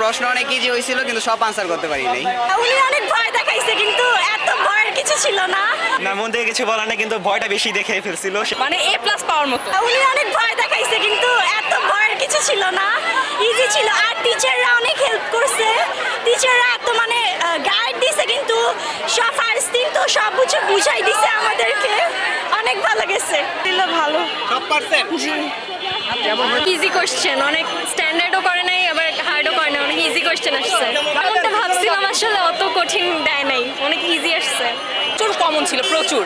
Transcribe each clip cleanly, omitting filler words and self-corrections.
প্রশ্ন অনেক ইজি হয়েছিল কিন্তু সব আনসার করতে পারি নাই। উনি অনেক ভয় দেখাইছে কিন্তু এত ভয়ের কিছু ছিল না। না, মন থেকে কিছু বলার নেই, কিন্তু ভয়টা বেশি দেখে ফেলছিল। মানে এ প্লাস পাওয়ার মতো। উনি অনেক ভয় দেখাইছে কিন্তু এত ভয়ের কিছু ছিল না, ইজি ছিল। আর টিচাররা অনেক হেল্প করছে, টিচাররা এত মানে গাইড দিছে কিন্তু সব ফার্স্ট দিন তো সব কিছু বুঝাই দিছে আমাদেরকে, অনেক ভালো গেছে। দিল ভালো সব পারছেন? জি। ইজি কোশ্চেন, অনেক স্ট্যান্ডার্ডও করে নাই আবার হার্ডও করে নাই, অনেক ইজি কোশ্চেন আসছে। এমনটা ভাবছিলাম আসলে অত কঠিন দেয় নাই, অনেক ইজি আসছে। প্রচুর কমন ছিল, প্রচুর,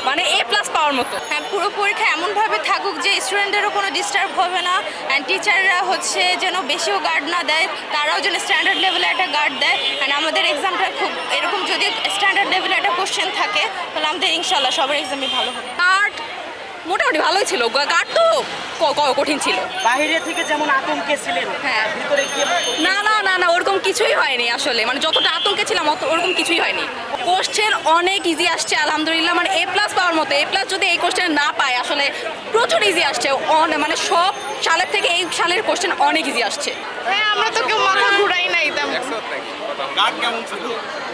মানে এ প্লাস পাওয়ার মতো। হ্যাঁ, পুরো পরীক্ষা এমনভাবে থাকুক যে স্টুডেন্টেরও কোনো ডিস্টার্ব হবে না, অ্যান্ড টিচাররা হচ্ছে যেন বেশিও গার্ড না দেয়, তারাও যেন স্ট্যান্ডার্ড লেভেলে একটা গার্ড দেয়। অ্যান্ড আমাদের এক্সামটা খুব এরকম যদি স্ট্যান্ডার্ড লেভেলে একটা কোশ্চেন থাকে তাহলে আমাদের ইনশাল্লাহ সবার এক্সামই ভালো হবে। গার্ড মোটামুটি ভালোই ছিল, গার্ড তো কঠিন ছিল। বাইরে থেকে যেমন আতঙ্কে ছিলেন, হ্যাঁ, ভিতরে কি না না না না ওরকম কিছুই হয়নি আসলে, মানে যতটা আতঙ্কে ছিলাম ওরকম কিছুই হয়নি। কোশ্চেন অনেক ইজি আসছে আলহামদুলিল্লাহ, মানে এ প্লাস পাওয়ার মতো। এ প্লাস যদি এই কোশ্চেন না পায় আসলে প্রচুর ইজি আসছে, মানে সব সালের থেকে এই সালের কোশ্চেন অনেক ইজি আসছে। হ্যাঁ, আমরা তো কেউ মাথা ঘুরাই নাই তেমন। গার্ড কেমন ছিল?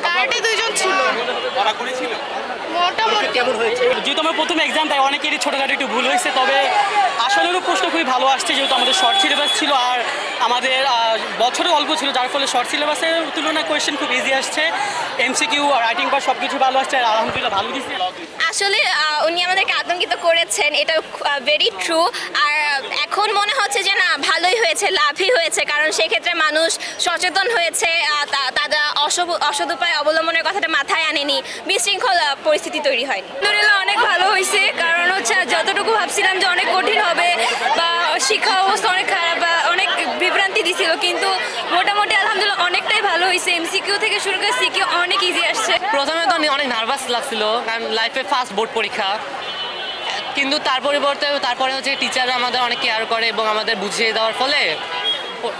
গার্ডে দুইজন ছিল, কড়াকড়ি ছিল? মোটামুটি। কেমন হয়েছে? যেহেতু আমার প্রথম এক্সাম, তাই অনেকেরই ছোটোখাটো একটু ভুল হয়েছে, তবে আসলেরও প্রশ্ন খুবই ভালো আসছে, যেহেতু আমাদের শর্ট সিলেবাস ছিল আর আমাদের বছরে অল্প ছিল, যার ফলে শর্ট সিলেবাসের তুলনায় কোয়েশ্চেন খুব ইজি আসছে। এমসিকিউ আর রাইটিং পার্ট সব কিছু ভালো আসছে, আর আলহামদুলিল্লাহ ভালো দিচ্ছে। আসলে উনি আমাদেরকে আতঙ্কিত করেছেন, এটা ভেরি ট্রু। আর এখন মনে হচ্ছে যে না, ভালোই হয়েছে, লাভই হয়েছে, কারণ সেক্ষেত্রে মানুষ সচেতন হয়েছে, তারা অসৎ উপায় অবলম্বনের কথাটা মাথায় আনেনি, বিশৃঙ্খল পরিস্থিতি তৈরি হয়নি। আলহামদুলিল্লাহ অনেক ভালো হয়েছে, কারণ হচ্ছে যতটুকু ভাবছিলাম যে অনেক কঠিন হবে বা শিক্ষা অবস্থা অনেক খারাপ বা অনেক বিভ্রান্তি দিছিল, কিন্তু মোটামুটি আলহামদুলিল্লাহ অনেকটাই ভালো হয়েছে। এমসিকিউ থেকে শুরু করে সিকিউ অনেক ইজি আসছে। প্রথমে তো অনেক নার্ভাস লাগছিল, কারণ লাইফে ফার্স্ট বোর্ড পরীক্ষা, কিন্তু তার পরিবর্তে তারপরে হচ্ছে টিচাররা আমাদের অনেক কেয়ার করে এবং আমাদের বুঝিয়ে দেওয়ার ফলে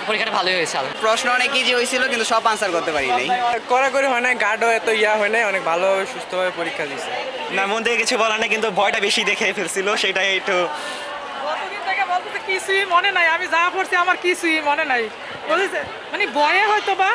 পরীক্ষাটা ভালোই হয়েছে। প্রশ্ন অনেক ইজি হয়েছিল কিন্তু সব আনসার করতে পারি নাই। কড়াকড়ি হয় নাই, গার্ডও এত হয় নাই, অনেক ভালোভাবে সুস্থভাবে পরীক্ষা দিয়েছে। না, মন থেকে কিছু বলার নেই, কিন্তু ভয়টা বেশি দেখে ফেলছিল, সেটাই একটু। কিছুই মনে নাই, আমি যা পড়ছি আমার কিছুই মনে নাই, বুঝেছে? মানে ভয়ে হয়তো বা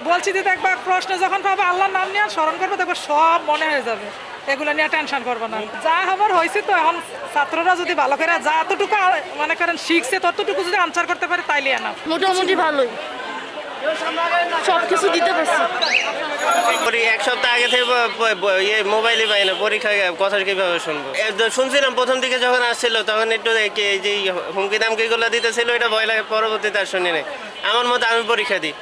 বলছি যে দেখবা প্রশ্ন যখন পাবো আল্লাহর নাম নিয়ে স্মরণ করবো, দেখবো সব মনে হয়ে যাবে, এগুলো নিয়ে টেনশন করবো না। যা হবার হয়েছে তো, এখন ছাত্ররা যদি ভালো করে যা এতটুকু মনে করেন শিখছে ততটুকু যদি আনসার করতে পারে তাইলে না। মোটামুটি ভালোই, সব কিছু দিতে পারছি। এক সপ্তাহ আগে থেকে মোবাইলে পাই না, পরীক্ষা কথা কিভাবে শুনবো? শুনছিলাম প্রথম দিকে যখন আসছিল তখন একটু এই যে হুমকি দামকিগুলো দিতেছিল, এটা ভয় লাগে, পরবর্তীতে আর শুনি নাই। আমার মতো আমি পরীক্ষা দিই।